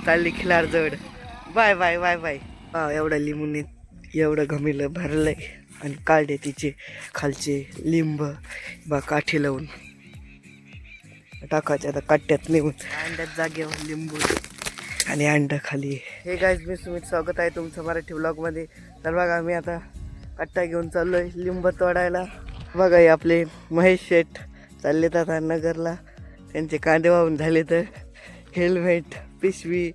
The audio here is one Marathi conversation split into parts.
चालली खिलार जवळ. Bye bye bye bye. हा एवढं लिंबूने एवढं घमिलं भरलंय आणि काढले तिचे खालचे लिंब बा काठी लावून टाकायचे आता कट्ट्यात नेऊन अंड्यात जागेवर लिंबू आणि अंड खाली. हे गाईज मी सुमित स्वागत आहे तुमचं मराठी व्लॉगमध्ये. तर बघा मी आता कट्टा घेऊन चाललोय लिंब तोडायला. बघा हे आपले महेश शेठ चाललेत आता नगरला. त्यांचे कांदे वाहून झाले तर हेल्मेट पिशवी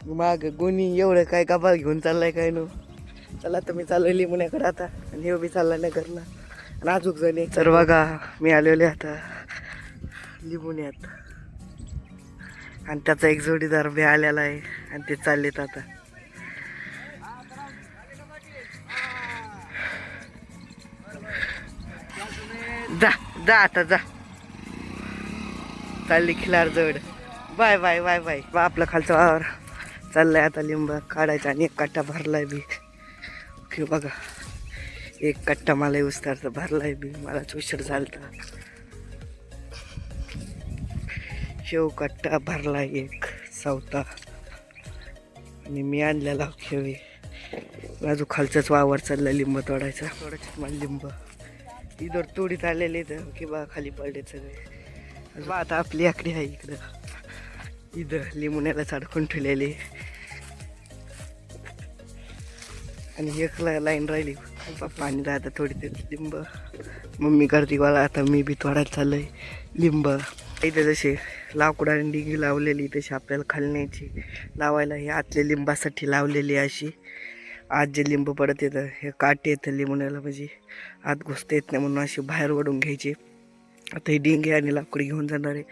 माग गोणी एवढं काय कपाल घेऊन चाललाय काय नो. चला तर मी चाललोय लिंबण्याकडे आता आणि हे बी चाललाय नगरला नाजूक जणे. तर बघा मी आलेले आता लिंबण्यात आणि त्याचा एक जोडीदार बी आलेला आहे आणि ते चाललेत आता. जा जा आता जा. चालली खिलार जवळ. Bye bye bye bye. आपला खालचा वावर चाललाय आता लिंब काढायचा आणि एक कट्टा भरलाय बी. ओके बघा एक कट्टा मला उस्तारचा भरलाय बी. मलाच उशीर झालता. शेव कट्टा भरलाय एक सावता आणि मी आणलेला खेळी. बाजू खालचाच वावर चाललाय लिंब तोडायचा. मला लिंब इधर तोडीत आलेले तर किंवा खाली पडले सगळे. आता आपली आकडी आहे इकडं इथं लिंबण्याला अडकून ठेवलेली आणि एक लाईन राहिली. पाणी राहतं थोडी ते लिंब मम्मी करते मला. आता मी बी तोडायला चाललोय लिंब. इथे जसे लाकडाने डिगी लावलेली तशी आपल्याला खालण्याची लावायला हे आतल्या लिंबासाठी लावलेली अशी. आज जे लिंब पडत येतं हे काटे येतं लिंबण्याला म्हणजे आत घुसता येत नाही म्हणून अशी बाहेर ओढून घ्यायची. आता ही डिंगे आणि लाकडी घेऊन जाणार आहे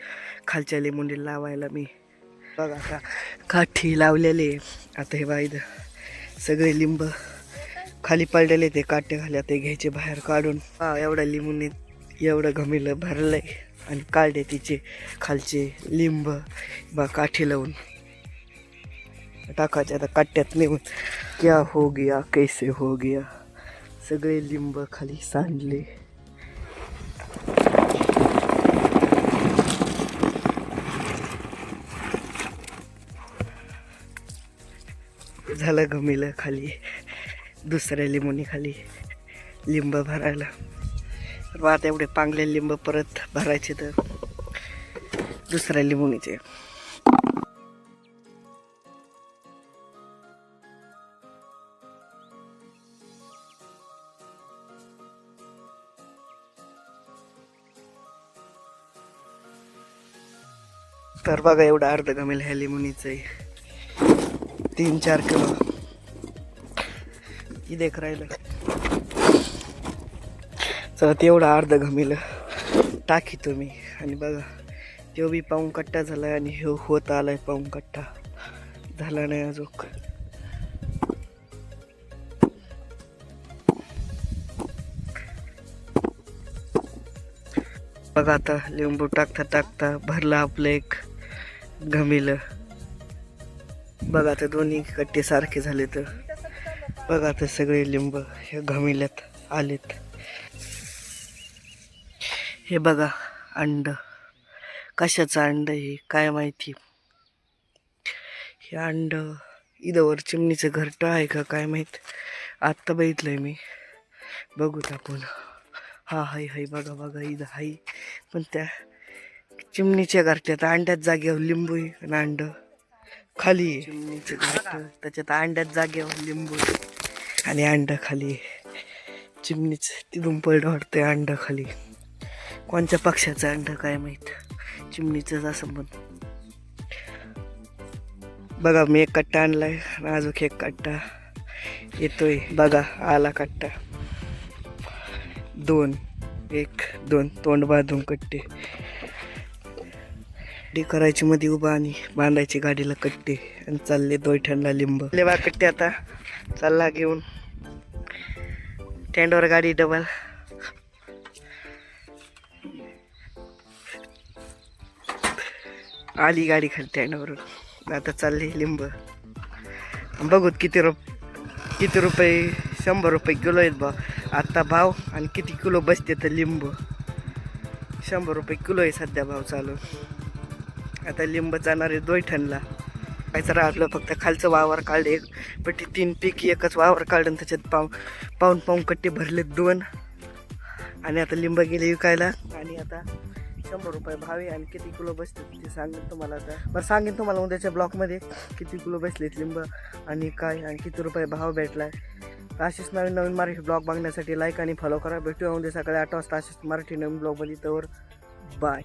खालच्या लिंबुंडी लावायला मी. बघा आता काठी लावलेले. आता हे बाईद सगळे लिंब खाली पडलेले ते काटे खाली आता घ्यायचे बाहेर काढून. हा एवढ्या लिंबूने एवढं घमिलं भरलंय आणि काढले तिचे खालचे लिंब बा काठी लावून टाकायचे आता कट्ट्यात नेऊन. क्या हो गया कैसे हो गया. सगळे लिंब खाली सांडले. झालं घमिलं खाली दुसऱ्या लिंबूनी खाली लिंब भरायला. तर आता एवढे पांगले लिंब परत भरायचे तर दुसऱ्या लिंबुनीचे. तर बघा एवढं अर्ध गमेल ह्या लिंबुनीचं आहे. 3-4 किलो ही देख राहिलं. चला तेवढं अर्ध घमिलं टाकी तुम्ही आणि बघा तो बी पाऊण कट्टा झालाय आणि हे होत आलाय पाऊण कट्टा झाला नाही अजून. बघा आता लिंबू टाकता टाकता भरला आपलं एक घमिलं. बघा आता दोन्ही कट्टे सारखे झाले. तर बघा आता सगळे लिंब हे घमिल्यात आलेत. हे बघा अंड कशाचं अंड हे काय माहिती. हे अंड इथवर चिमणीचं घरटं आहे का काय माहीत. आत्ता बघितलंय मी. बघूत आपण. हा हाय हाय बघा बघा इथं हाय. पण त्या चिमणीच्या घरट्यात अंड्यात जागेवर लिंबू आणि अंड खाली. चिमणीचं घरट त्याच्यात अंड्यात जागेवर लिंबू आणि अंड खाली. चिमणीच तिथून पडलं वाटतंय अंड खाली. कोणत्या पक्षाचं अंड काय माहीत. चिमणीचंच असं म्हण. बघा मी एक कट्टा आणलाय आणि अजून एक कट्टा येतोय. बघा आला कट्टा. 2 तोंड बांधून कट्टे डी करायची मध्ये उभा आणि बांधायची गाडीला कट्टे आणि चालले दोयठणला लिंब. बा कट्टे आता चालला घेऊन टेंडवर गाडी डबल. आली गाडी खाली टेंडवर. आता चालली लिंब. बघूत किती रुपये. 100 रुपये किलो आहेत बा आत्ता भाव. आणि किती किलो बसते तर लिंब. 100 रुपये किलो आहे सध्या भाव चालू. आता लिंब जाणार आहे दोयठणला. कायचं राहिलं फक्त खालचं वावर काढले एक पण ते 3 पैकी एकच वावर काढून त्याच्यात पाऊन कट्टे भरले 2 आणि आता लिंब गेले विकायला आणि आता 100 रुपये भाव आहे आणि किती किलो बसते ते सांगेन तुम्हाला आता बरं सांगेन तुम्हाला उद्याच्या ब्लॉकमध्ये किती किलो बसलेत लिंब आणि काय आणि किती रुपये भाव भेटलाय. असेच नवीन मराठी ब्लॉग बघण्यासाठी लाईक आणि फॉलो करा. भेटूया उद्या सकाळी 8 वाजता असेच मराठी नवीन ब्लॉगमध्ये. तर बाय.